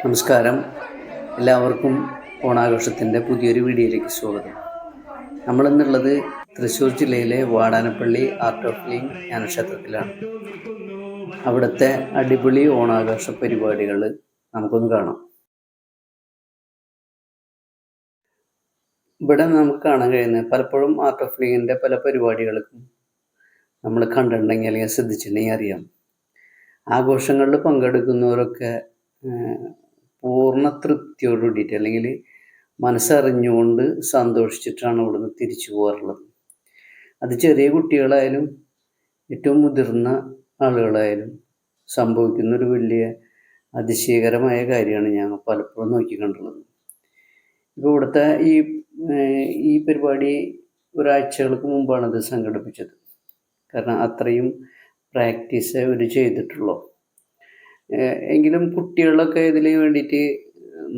നമസ്കാരം. എല്ലാവർക്കും ഓണാഘോഷത്തിൻ്റെ പുതിയൊരു വീഡിയോയിലേക്ക് സ്വാഗതം. നമ്മളിന്നുള്ളത് തൃശ്ശൂർ ജില്ലയിലെ വാടാനപ്പള്ളി ആർട്ട് ഓഫ് ലിവിംഗ് ജ്ഞാനക്ഷേത്രത്തിലാണ്. അവിടുത്തെ അടിപൊളി ഓണാഘോഷ പരിപാടികൾ നമുക്കൊന്ന് കാണാം. ഇവിടെ നമുക്ക് കാണാൻ കഴിയുന്നത് പലപ്പോഴും ആർട്ട് ഓഫ് ലിവിങ്ങിൻ്റെ പല പരിപാടികൾക്കും നമ്മൾ കണ്ടിട്ടുണ്ടെങ്കിൽ അല്ലെങ്കിൽ ശ്രദ്ധിച്ചിട്ടുണ്ടെങ്കിൽ അറിയാം, ആഘോഷങ്ങളിൽ പങ്കെടുക്കുന്നവരൊക്കെ പൂർണ്ണ തൃപ്തിയോട് കൂടിയിട്ട് അല്ലെങ്കിൽ മനസ്സറിഞ്ഞുകൊണ്ട് സന്തോഷിച്ചിട്ടാണ് ഇവിടുന്ന് തിരിച്ചു പോകാറുള്ളത്. അത് ചെറിയ കുട്ടികളായാലും ഏറ്റവും മുതിർന്ന ആളുകളായാലും സംഭവിക്കുന്നൊരു വലിയ അതിശയകരമായ കാര്യമാണ് ഞാൻ പലപ്പോഴും നോക്കിക്കണ്ടുള്ളത്. ഇപ്പോൾ ഇവിടുത്തെ ഈ പരിപാടി ഒരാഴ്ചകൾക്ക് മുമ്പാണ് ഇത് സംഘടിപ്പിച്ചത്. കാരണം അത്രയും പ്രാക്ടീസ് അവർ ചെയ്തിട്ടുള്ളൂ. എങ്കിലും കുട്ടികളൊക്കെ ഇതിന് വേണ്ടിയിട്ട്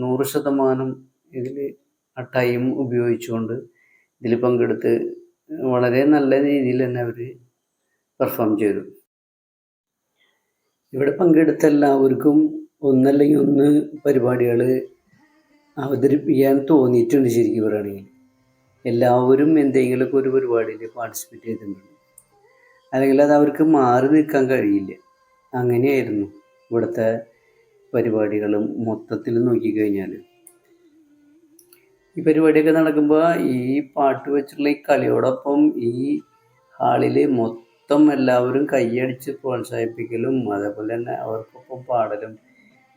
100% ഇതിൽ ആ ടൈം ഉപയോഗിച്ചുകൊണ്ട് ഇതിൽ പങ്കെടുത്ത് വളരെ നല്ല രീതിയിൽ തന്നെ അവർ പെർഫോം ചെയ്തു. ഇവിടെ പങ്കെടുത്ത എല്ലാവർക്കും ഒന്നല്ലെങ്കിൽ ഒന്ന് പരിപാടികൾ അവതരിപ്പിക്കാൻ തോന്നിയിട്ടുണ്ട്. ശരിക്കും പറയുകയാണെങ്കിൽ എല്ലാവരും എന്തെങ്കിലുമൊക്കെ ഒരു പരിപാടിയിൽ പാർട്ടിസിപ്പേറ്റ് ചെയ്തിട്ടുണ്ട്, അല്ലെങ്കിൽ അത് അവർക്ക് മാറി നിൽക്കാൻ കഴിയില്ല. അങ്ങനെയായിരുന്നു ഇവിടുത്തെ പരിപാടികളും മൊത്തത്തിൽ നോക്കിക്കഴിഞ്ഞാൽ. ഈ പരിപാടിയൊക്കെ നടക്കുമ്പോൾ ഈ പാട്ട് വെച്ചിട്ടുള്ള ഈ കളിയോടൊപ്പം ഈ ഹാളിൽ മൊത്തം എല്ലാവരും കൈയടിച്ച് പ്രോത്സാഹിപ്പിക്കലും അതേപോലെ തന്നെ അവർക്കൊപ്പം പാടലും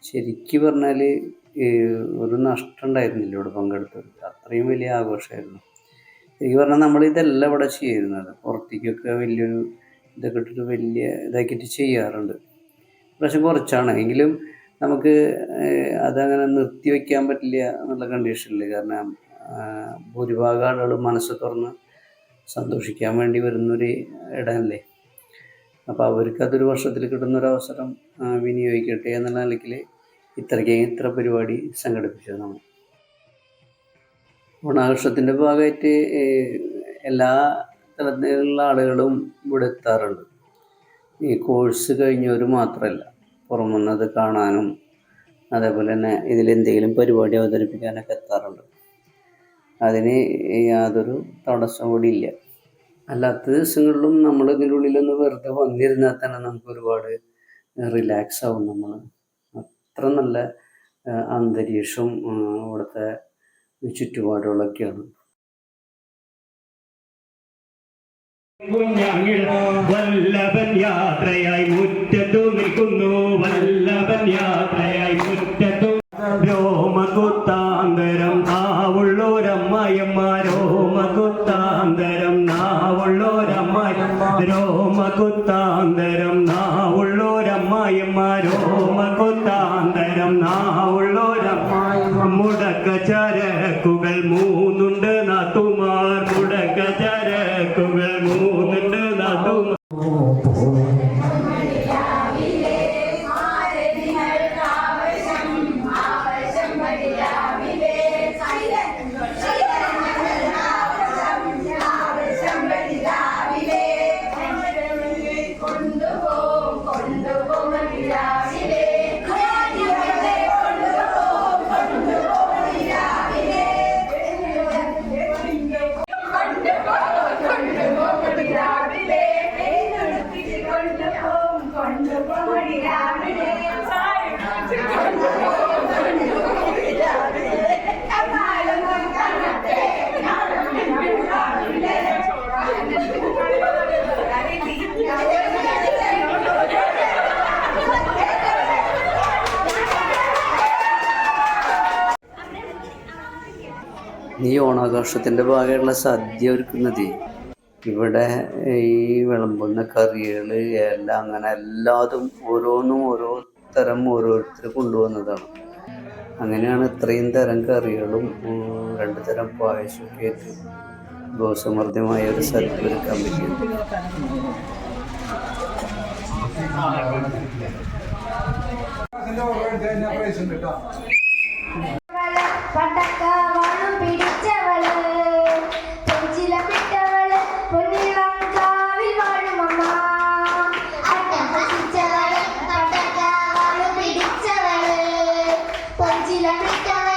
ശരിക്കും പറഞ്ഞാൽ ഒരു നഷ്ടം ഉണ്ടായിരുന്നില്ല ഇവിടെ പങ്കെടുത്തവർക്ക്. അത്രയും വലിയ ആഘോഷമായിരുന്നു. ശരിക്കും പറഞ്ഞാൽ നമ്മളിതെല്ലാം ഇവിടെ ചെയ്യുന്നത് പുറത്തേക്കൊക്കെ വലിയൊരു ഇതൊക്കെ ഇട്ടിട്ട് വലിയ ഇതാക്കിയിട്ട് ചെയ്യാറുണ്ട്. പക്ഷെ കുറച്ചാണ്, എങ്കിലും നമുക്ക് അതങ്ങനെ നിർത്തി വയ്ക്കാൻ പറ്റില്ല എന്നുള്ള കണ്ടീഷനിൽ. കാരണം ഭൂരിഭാഗം ആളുകൾ മനസ്സ് തുറന്ന് സന്തോഷിക്കാൻ വേണ്ടി വരുന്നൊരു ഇടമല്ലേ. അപ്പോൾ അവർക്കതൊരു വർഷത്തിൽ കിട്ടുന്നൊരവസരം വിനിയോഗിക്കട്ടെ എന്നുള്ള നിലയ്ക്ക് ഇത്ര പരിപാടി സംഘടിപ്പിച്ചത് നമ്മൾ. ഓണാഘോഷത്തിൻ്റെ ഭാഗമായിട്ട് എല്ലാ തരത്തിലുള്ള ആളുകളും ഇവിടെ എത്താറുണ്ട്. ഈ കോഴ്സ് കഴിഞ്ഞവർ മാത്രമല്ല, പുറമെന്നത് കാണാനും അതേപോലെ തന്നെ ഇതിലെന്തെങ്കിലും പരിപാടി അവതരിപ്പിക്കാനൊക്കെ എത്താറുണ്ട്. അതിന് യാതൊരു തടസ്സം കൂടി ഇല്ല. അല്ലാത്ത ദിവസങ്ങളിലും നമ്മൾ ഇതിൻ്റെ ഉള്ളിലൊന്ന് വെറുതെ വന്നിരുന്നാൽ തന്നെ നമുക്ക് ഒരുപാട് റിലാക്സ് ആവും. നമ്മൾ അത്ര നല്ല അന്തരീക്ഷവും ഇവിടുത്തെ ചുറ്റുപാടുകളൊക്കെയാണ്. വല്ലഭൻ യാത്രയായി മുറ്റത്തു നിൽക്കുന്നു, വല്ലഭൻ യാത്രയായി മുറ്റത്തു. രോമകുത്താന്തരം നാവുള്ളോരമ്മയമ്മ, രോമകുത്താന്തരം നാവുള്ളോരമ്മയമ്മ, രോമകുത്താന്തരം നാവുള്ളോരമ്മയമ്മ, രോമകുത്താന്തരം നാവുള്ളോരമ്മയമ്മ. മുടക്ക ചരക്കുകൾ മൂന്നുണ്ട് നാത്തുമാർ, മുടക്ക ചരക്കുകൾ മൂന്നുണ്ട് നാത്തുമാർ. ഈ ഓണാഘോഷത്തിൻ്റെ ഭാഗമായിട്ടുള്ള സദ്യ ഒരുക്കുന്നത് ഇവിടെ ഈ വിളമ്പുന്ന കറികൾ എല്ലാം അങ്ങനെ എല്ലാതും ഓരോന്നും ഓരോ തരം ഓരോരുത്തർ കൊണ്ടുവന്നതാണ്. അങ്ങനെയാണ് ഇത്രയും തരം കറികളും 2 തരം പായസമൊക്കെ ആയിട്ട് ഗോസമൃദ്ധമായ ഒരു സദ്യ ഒരുക്കാൻ പറ്റിയത്. ചില മിറ്റവ